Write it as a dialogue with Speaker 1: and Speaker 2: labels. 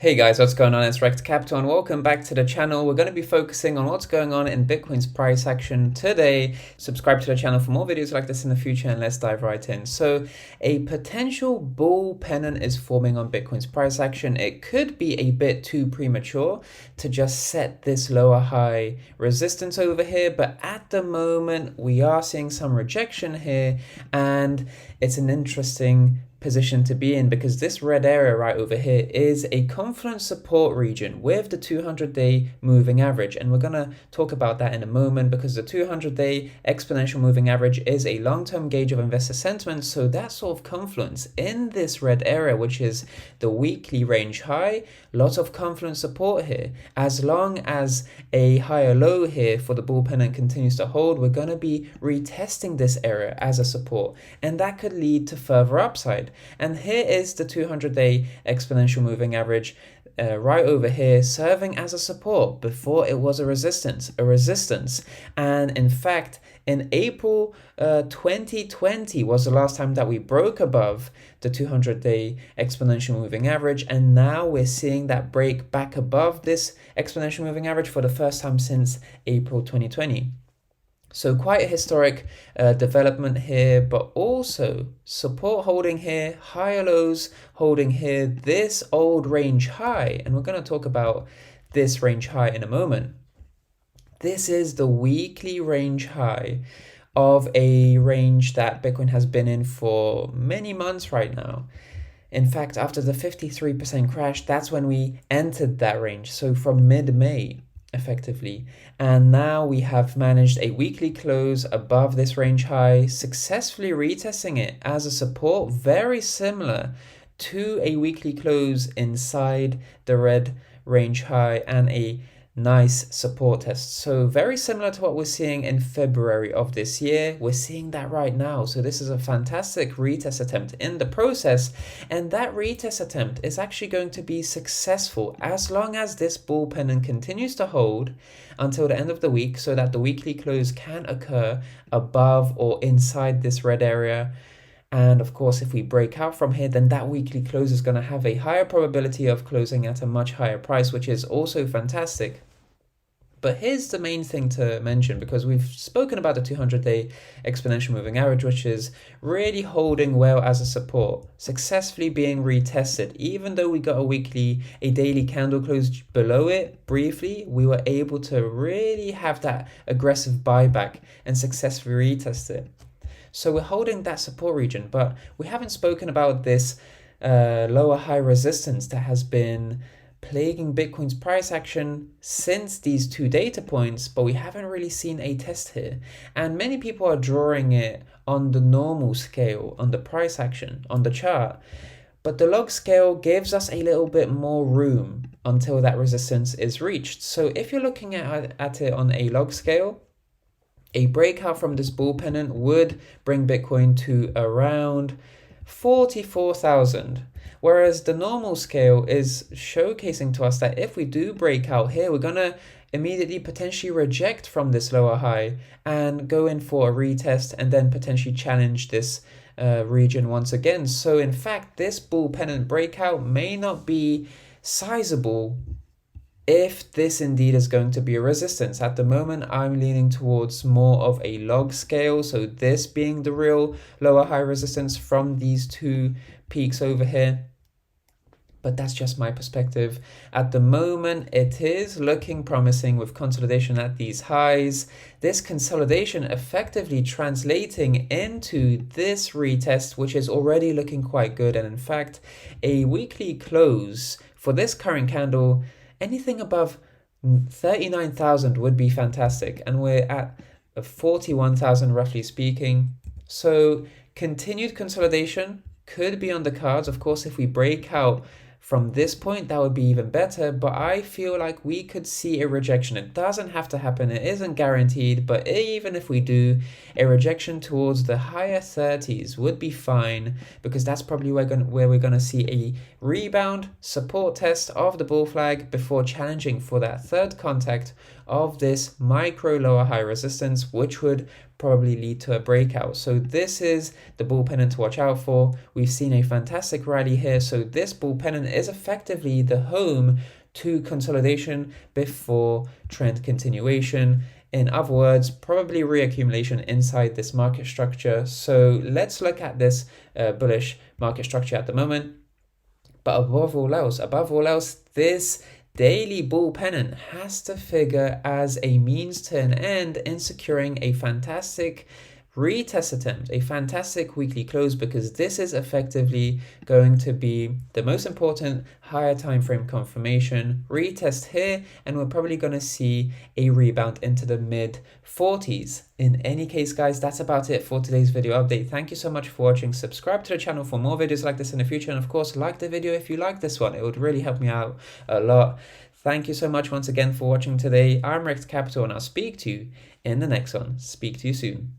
Speaker 1: Hey guys, what's going on? It's Rekt Capital and welcome back to the channel. We're going to be focusing on what's going on in Bitcoin's price action today. Subscribe to the channel for more videos like this in the future and let's dive right in. So a potential bull pennant is forming on Bitcoin's price action. It could be a bit too premature to just set this lower high resistance over here, but at the moment we are seeing some rejection here and it's an interesting position to be in because this red area right over here is a confluence support region with the 200-day moving average, and we're going to talk about that in a moment because the 200-day exponential moving average is a long-term gauge of investor sentiment. So that sort of confluence in this red area, which is the weekly range high, lots of confluence support here. As long as a higher low here for the bull pennant continues to hold, we're going to be retesting this area as a support, and that could lead to further upside. And here is the 200-day exponential moving average right over here, serving as a support before it was a resistance. And in fact, in April 2020 was the last time that we broke above the 200-day exponential moving average, and now we're seeing that break back above this exponential moving average for the first time since April 2020. So quite a historic development here, but also support holding here, higher lows holding here, this old range high, and we're going to talk about this range high in a moment. This is the weekly range high of a range that Bitcoin has been in for many months right now. In fact, after the 53% crash, that's when we entered that range. So from mid-May, effectively. And now we have managed a weekly close above this range high, successfully retesting it as a support, very similar to a weekly close inside the red range high and a nice support test. So very similar to what we're seeing in February of this year. We're seeing that right now. So this is a fantastic retest attempt in the process, and that retest attempt is actually going to be successful as long as this bull pennant continues to hold until the end of the week, so that the weekly close can occur above or inside this red area. And of course, if we break out from here, then that weekly close is going to have a higher probability of closing at a much higher price, which is also fantastic. But here's the main thing to mention, because we've spoken about the 200-day exponential moving average, which is really holding well as a support, successfully being retested. Even though we got a daily candle close below it briefly, we were able to really have that aggressive buyback and successfully retest it. So we're holding that support region, but we haven't spoken about this lower high resistance that has been plaguing Bitcoin's price action since these two data points, but we haven't really seen a test here. And many people are drawing it on the normal scale, on the price action, on the chart. But the log scale gives us a little bit more room until that resistance is reached. So if you're looking at it on a log scale, a breakout from this bull pennant would bring Bitcoin to around 44,000. Whereas the normal scale is showcasing to us that if we do break out here, we're going to immediately potentially reject from this lower high and go in for a retest and then potentially challenge this region once again. So in fact, this bull pennant breakout may not be sizable if this indeed is going to be a resistance. At the moment, I'm leaning towards more of a log scale, so this being the real lower high resistance from these two peaks over here. But that's just my perspective. At the moment, it is looking promising with consolidation at these highs. This consolidation effectively translating into this retest, which is already looking quite good. And in fact, a weekly close for this current candle, anything above 39,000 would be fantastic. And we're at 41,000 roughly speaking. So continued consolidation could be on the cards. Of course, if we break out from this point, that would be even better, but I feel like we could see a rejection. It doesn't have to happen, it isn't guaranteed, but even if we do, a rejection towards the higher 30s would be fine, because that's probably where we're going to see a rebound support test of the bull flag before challenging for that third contact of this micro lower high resistance, which would probably lead to a breakout. So this is the bull pennant to watch out for. We've seen a fantastic rally here. So this bull pennant is effectively the home to consolidation before trend continuation. In other words, probably reaccumulation inside this market structure. So let's look at this bullish market structure at the moment. But above all else, this daily bull pennant has to figure as a means to an end in securing a fantastic retest attempt, a fantastic weekly close, because this is effectively going to be the most important higher time frame confirmation retest here, and we're probably going to see a rebound into the mid 40s. In any case, guys, that's about it for today's video update. Thank you so much for watching. Subscribe to the channel for more videos like this in the future, and of course like the video if you like this one. It would really help me out a lot. Thank you so much once again for watching today. I'm Rekt Capital, and I'll speak to you in the next one. Speak to you soon.